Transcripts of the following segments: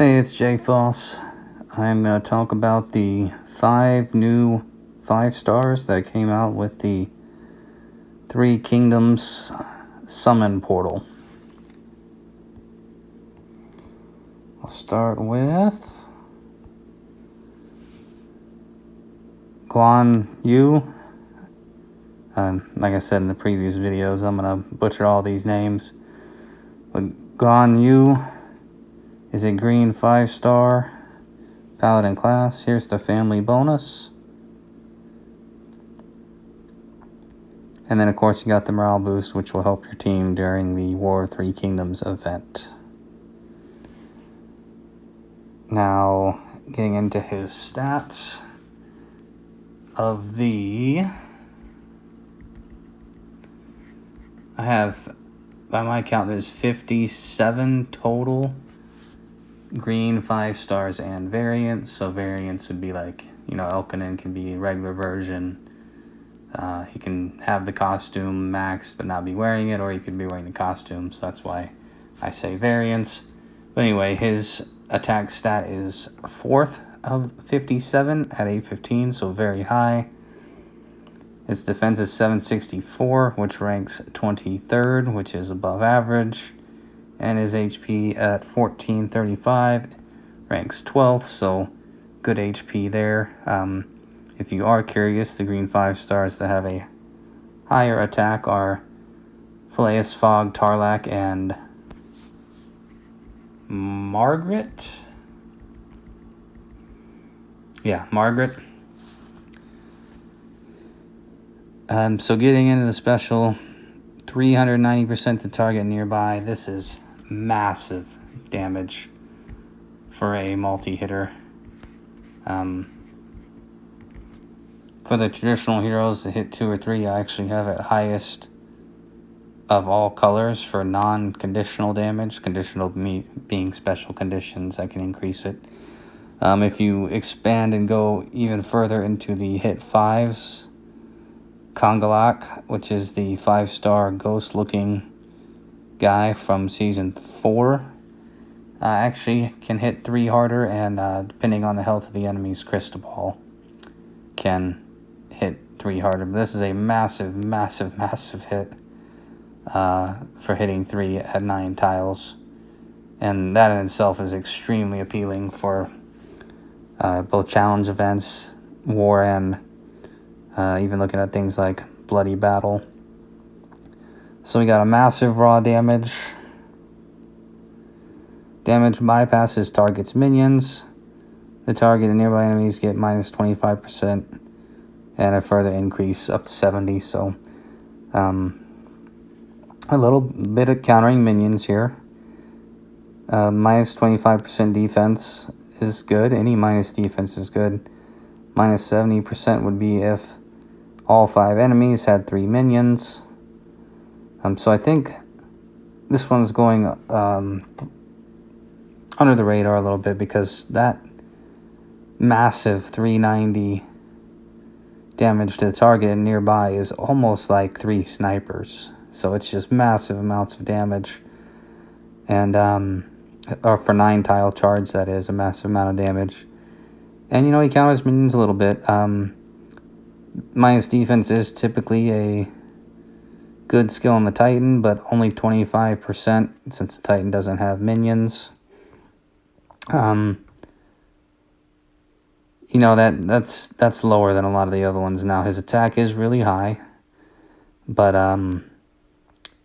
Hey, it's Jay Foss. I'm going to talk about the 5 new 5 stars that came out with the Three Kingdoms Summon Portal. I'll start with Guan Yu. Like I said in the previous videos, I'm going to butcher all these names. But Quan U is a green 5-star paladin class. Here's the family bonus. And then of course you got the morale boost, which will help your team during the War of Three Kingdoms event. Now, getting into his stats of the... I have, by my count, there's 57 total green 5 stars and variants. So variants would be like, Elkanin can be a regular version. He can have the costume maxed but not be wearing it, or he could be wearing the costume. So that's why I say variants. But anyway, his attack stat is 4th of 57 at 815, so very high. His defense is 764, which ranks 23rd, which is above average. And his HP at 1435 ranks 12th, so good HP there. If you are curious, the green 5 stars that have a higher attack are Phileas Fogg, Tarlac, and Margaret. Yeah, Margaret. So getting into the special, 390% to target nearby. This is massive damage for a multi-hitter. For the traditional heroes that hit 2 or 3, I actually have it highest of all colors for non-conditional damage. Conditional being special conditions, I can increase it. If you expand and go even further into the hit 5s, Kongalak, which is the 5-star ghost-looking guy from Season 4, actually can hit 3 harder, and depending on the health of the enemy's Cristobal, can hit 3 harder. But this is a massive, massive, massive hit for hitting 3 at 9 tiles. And that in itself is extremely appealing for both challenge events, war, and even looking at things like Bloody Battle. So we got a massive raw damage. Damage bypasses target's minions. The target and nearby enemies get minus 25%. And a further increase up to 70. So a little bit of countering minions here. Minus 25% defense is good. Any minus defense is good. Minus 70% would be if all 5 enemies had 3 minions. So I think this one's going under the radar a little bit, because that massive 390 damage to the target and nearby is almost like 3 snipers. So it's just massive amounts of damage. And or for 9 tile charge, that is a massive amount of damage. And he counters minions a little bit. Minus defense is typically a good skill on the Titan, but only 25% since the Titan doesn't have minions. That's lower than a lot of the other ones. Now his attack is really high, but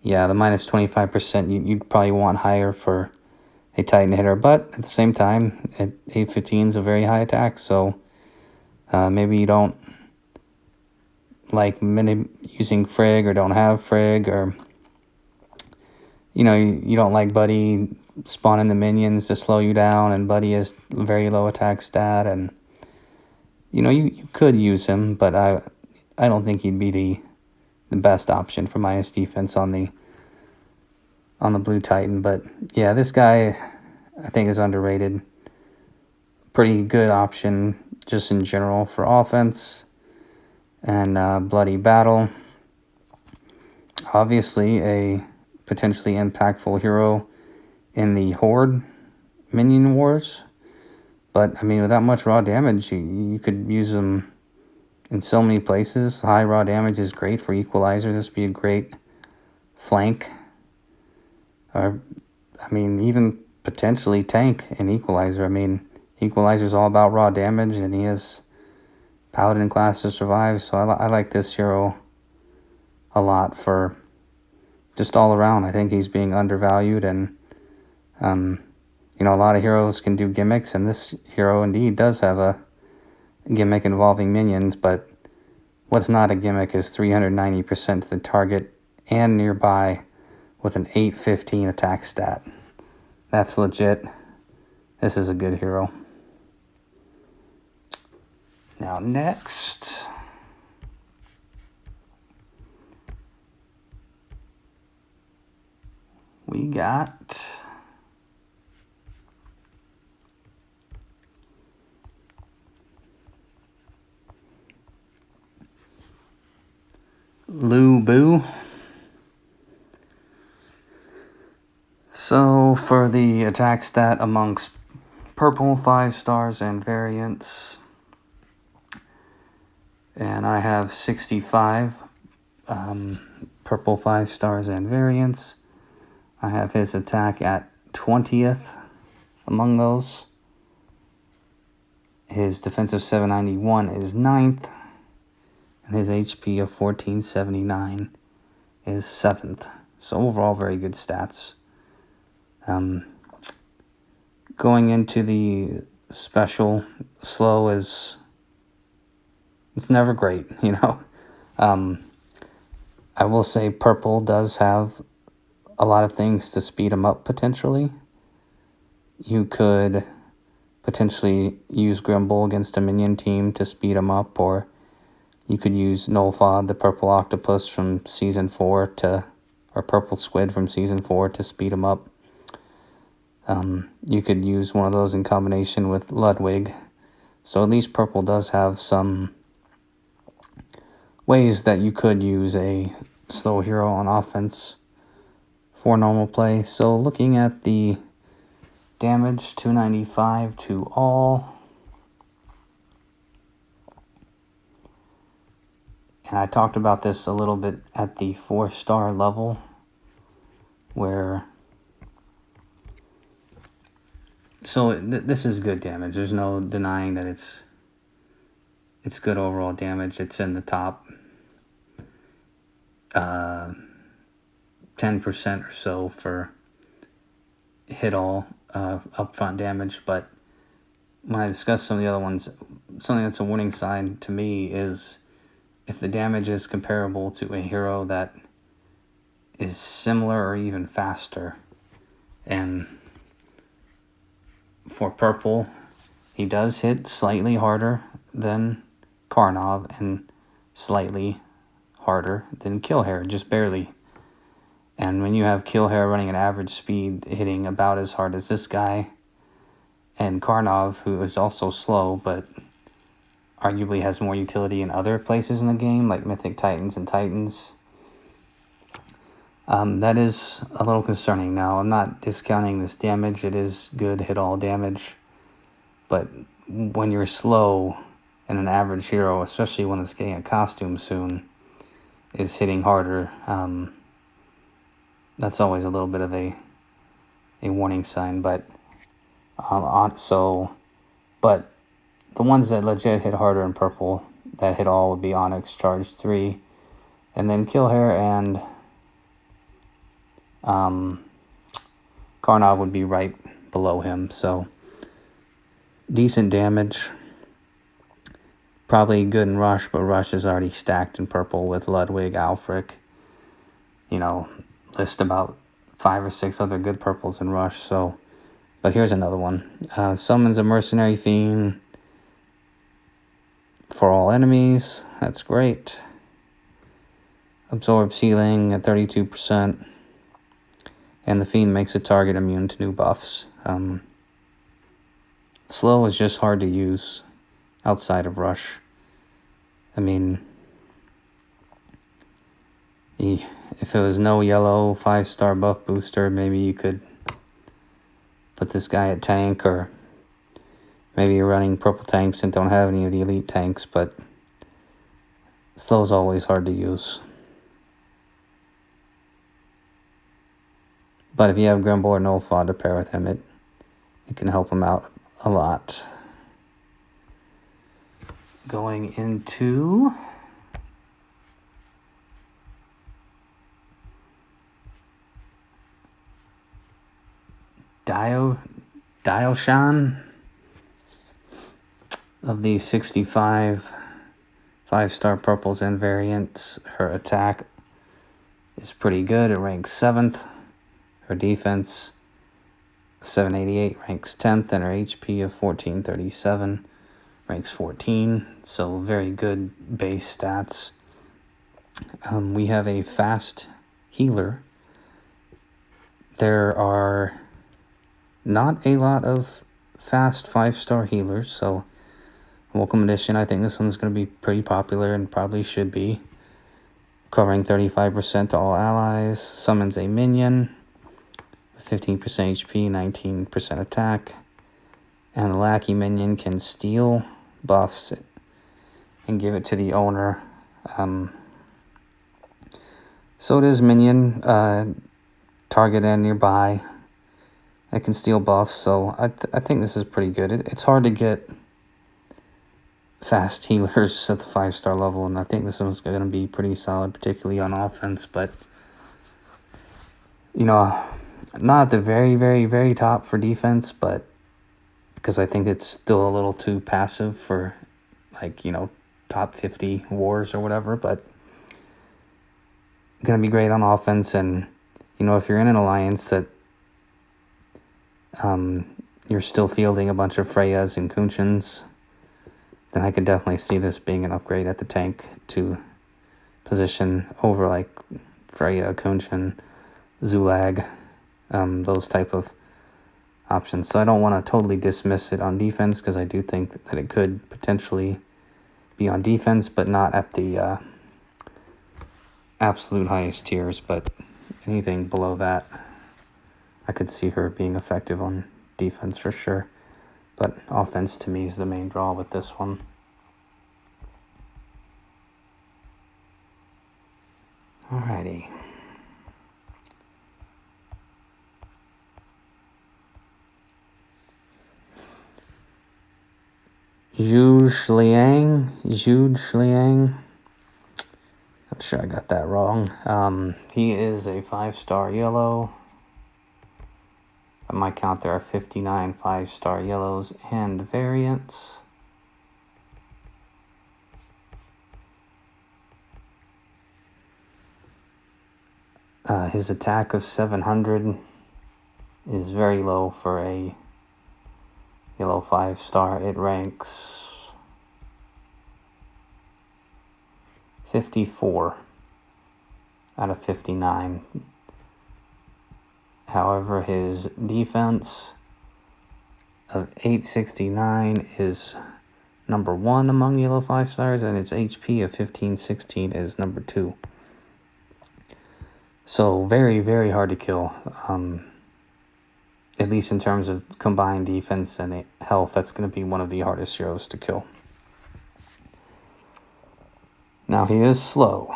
yeah, the minus 25% you'd probably want higher for a Titan hitter, but at the same time, at 815 is a very high attack, so maybe you don't like using Frigg, or don't have Frigg, or you don't like Buddy spawning the minions to slow you down, and Buddy has very low attack stat, and you could use him, but I don't think he'd be the best option for minus defense on the blue Titan. But yeah, this guy I think is underrated. Pretty good option just in general for offense. And Bloody Battle, obviously a potentially impactful hero in the Horde minion wars. But, I mean, without much raw damage, you could use them in so many places. High raw damage is great for Equalizer. This would be a great flank. Or, I mean, even potentially tank an Equalizer. I mean, Equalizer's all about raw damage, and he has Paladin class to survive. So I like this hero a lot for just all around. I think he's being undervalued, and you know, a lot of heroes can do gimmicks, and this hero indeed does have a gimmick involving minions, but what's not a gimmick is 390% to the target and nearby with an 815 attack stat. That's legit. This is a good hero. Now next, we got Lubu. So for the attack stat amongst purple 5 stars and variants, and I have 65 purple 5 stars and variants. I have his attack at 20th among those. His defensive 791 is 9th, and his HP of 1479 is 7th. So overall, very good stats. Going into the special, slow is, it's never great, you know. I will say purple does have a lot of things to speed him up potentially. You could potentially use Grimble against a minion team to speed him up, or you could use Nulfod, the purple octopus from Season 4, or purple squid from Season 4 to speed him up. You could use one of those in combination with Ludwig. So at least purple does have some ways that you could use a slow hero on offense for normal play. So looking at the damage, 295 to all. And I talked about this a little bit at the 4-star level, where, so this is good damage. There's no denying that it's good overall damage. It's in the top 10% or so for hit all upfront damage. But when I discuss some of the other ones, something that's a warning sign to me is if the damage is comparable to a hero that is similar or even faster. And for purple, he does hit slightly harder than Karnov and slightly harder than Killhair, just barely. And when you have Killhair running at average speed, hitting about as hard as this guy, and Karnov, who is also slow, but arguably has more utility in other places in the game, like Mythic Titans and Titans, that is a little concerning. Now, I'm not discounting this damage. It is good hit-all damage. But when you're slow and an average hero, especially one that's getting a costume soon, is hitting harder, that's always a little bit of a warning sign. But but the ones that legit hit harder in purple, that hit all, would be Onyx, Charge 3, and then Killhair and Karnov would be right below him. So decent damage, probably good in Rush, but Rush is already stacked in purple with Ludwig, Alfric, you know, list about 5 or 6 other good purples in Rush. So, but here's another one. Summons a Mercenary Fiend for all enemies. That's great. Absorbs healing at 32%. And the Fiend makes a target immune to new buffs. Slow is just hard to use outside of Rush. I mean, if it was no yellow 5-star buff booster, maybe you could put this guy at tank, or maybe you're running purple tanks and don't have any of the elite tanks, but slow is always hard to use. But if you have Grimble or Nulfod to pair with him, it can help him out a lot. Going into Diaochan of the 65 5-star purples and variants. Her attack is pretty good. It ranks 7th. Her defense 788 ranks 10th, and her HP of 1437 ranks 14. So very good base stats. We have a fast healer. There are not a lot of fast 5-star healers, so welcome addition. I think this one's going to be pretty popular and probably should be. Covering 35% to all allies. Summons a minion. 15% HP, 19% attack. And the lackey minion can steal buffs and give it to the owner. So it is minion, target and nearby. It can steal buffs, so I think this is pretty good. It's hard to get fast healers at the 5-star level, and I think this one's going to be pretty solid, particularly on offense. But, you know, not at the very, very, very top for defense, but because I think it's still a little too passive for, like, you know, top 50 wars or whatever, but going to be great on offense. And, you know, if you're in an alliance that you're still fielding a bunch of Freyas and Kunchins, then I could definitely see this being an upgrade at the tank to position over like Freya, Kunchin, Zulag, those type of options. So I don't want to totally dismiss it on defense, because I do think that it could potentially be on defense, but not at the absolute highest tiers. But anything below that, I could see her being effective on defense for sure. But offense to me is the main draw with this one. Alrighty. Zhuge Laing. I'm sure I got that wrong. He is a 5-star yellow. At my count, there are 59 5-star yellows and variants. His attack of 700 is very low for a yellow 5-star. It ranks 54 out of 59. However, his defense of 869 is number 1 among yellow 5-stars, and its HP of 1516 is number 2. So very, very hard to kill. At least in terms of combined defense and health, that's going to be one of the hardest heroes to kill. Now he is slow.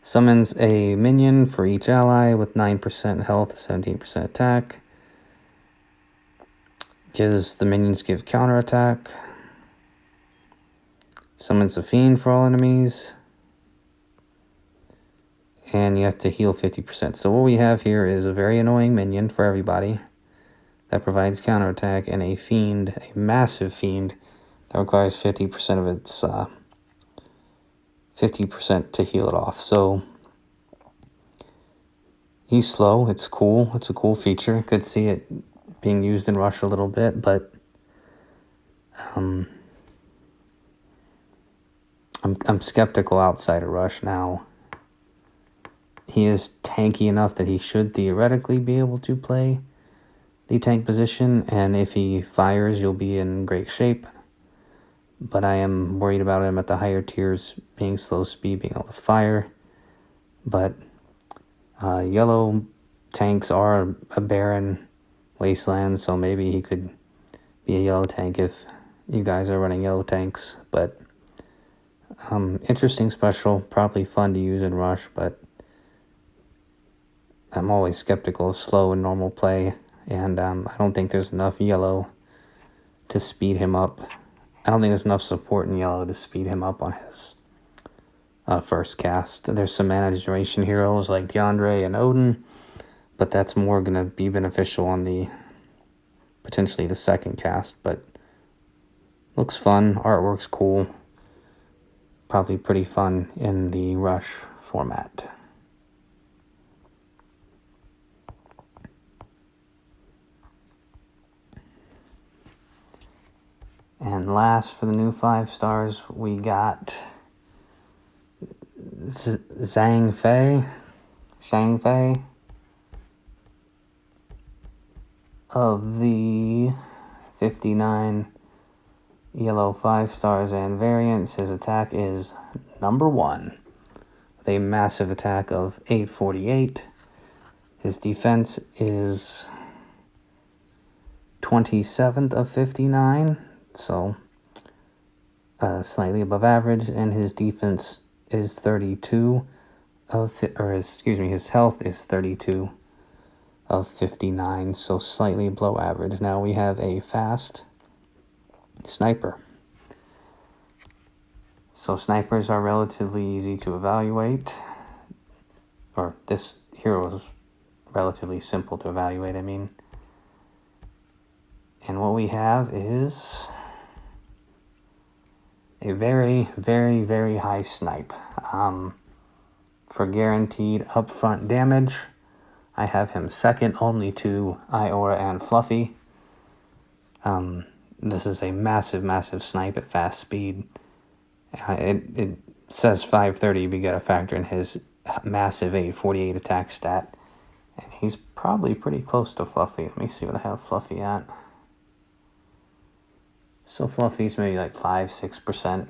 Summons a minion for each ally with 9% health, 17% attack. The minions give counterattack. Summons a fiend for all enemies. And you have to heal 50%. So what we have here is a very annoying minion for everybody that provides counterattack, and a fiend, a massive fiend, that requires 50% of its 50% to heal it off. So he's slow. It's cool. It's a cool feature. Could see it being used in Rush a little bit, but I'm skeptical outside of Rush now. He is tanky enough that he should theoretically be able to play the tank position, and if he fires, you'll be in great shape. But I am worried about him at the higher tiers, being slow speed, being able to fire. But yellow tanks are a barren Wasteland, so maybe he could be a yellow tank if you guys are running yellow tanks. But interesting special, probably fun to use in rush, but I'm always skeptical of slow and normal play, and I don't think there's enough yellow to speed him up. I don't think there's enough support in yellow to speed him up on his first cast. There's some mana duration heroes like DeAndre and Odin, but that's more going to be beneficial on the potentially the second cast. But looks fun, artwork's cool, probably pretty fun in the rush format. And last for the new 5 stars, we got Shang Fei of the 59 yellow 5 stars and variants. His attack is number 1 with a massive attack of 848. His defense is 27th of 59, so slightly above average, and his defense is 32 of, his health is 32 of 59, so slightly below average. Now we have a fast sniper. So snipers are relatively easy to evaluate, or this hero is relatively simple to evaluate, I mean. And what we have is a very, very, very high snipe. For guaranteed upfront damage, I have him second only to Iora and Fluffy. This is a massive, massive snipe at fast speed. It says 530, but you got to factor in his massive 848 attack stat. And he's probably pretty close to Fluffy. Let me see what I have Fluffy at. So Fluffy's maybe like 5-6%.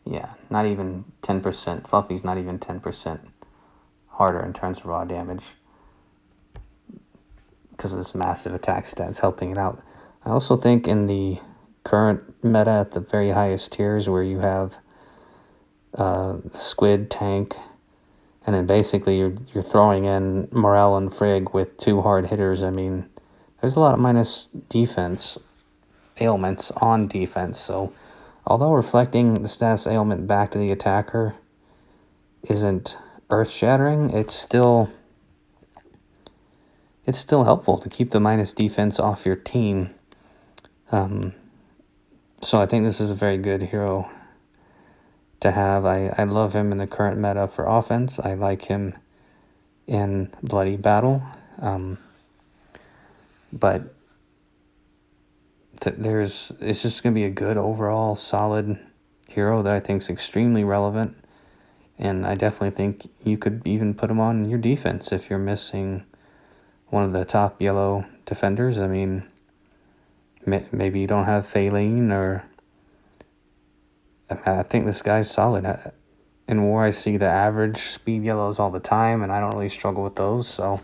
Yeah, not even 10%. Fluffy's not even 10% harder in terms of raw damage because of this massive attack stats helping it out. I also think in the current meta at the very highest tiers where you have the squid tank, and then basically you're throwing in Morel and Frigg with 2 hard hitters. I mean, there's a lot of minus defense ailments on defense. So although reflecting the status ailment back to the attacker isn't earth-shattering, it's still helpful to keep the minus defense off your team. So I think this is a very good hero to have. I love him in the current meta for offense. I like him in Bloody Battle. But it's just going to be a good overall solid hero that I think is extremely relevant. And I definitely think you could even put him on your defense if you're missing one of the top yellow defenders. I mean, maybe you don't have Faylene, or I think this guy's solid. In War, I see the average speed yellows all the time, and I don't really struggle with those. So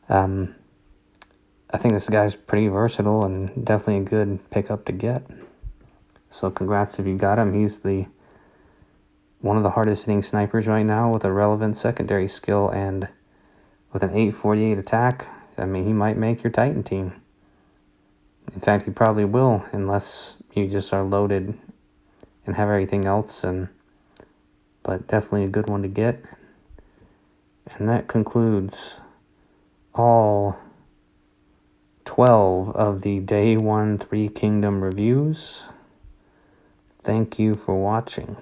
I think this guy's pretty versatile and definitely a good pickup to get. So congrats if you got him. He's one of the hardest hitting snipers right now with a relevant secondary skill, and with an 848 attack, I mean, he might make your Titan team. In fact, he probably will, unless you just are loaded and have everything else. But definitely a good one to get. And that concludes all 12 of the Day 1 Three Kingdom reviews. Thank you for watching.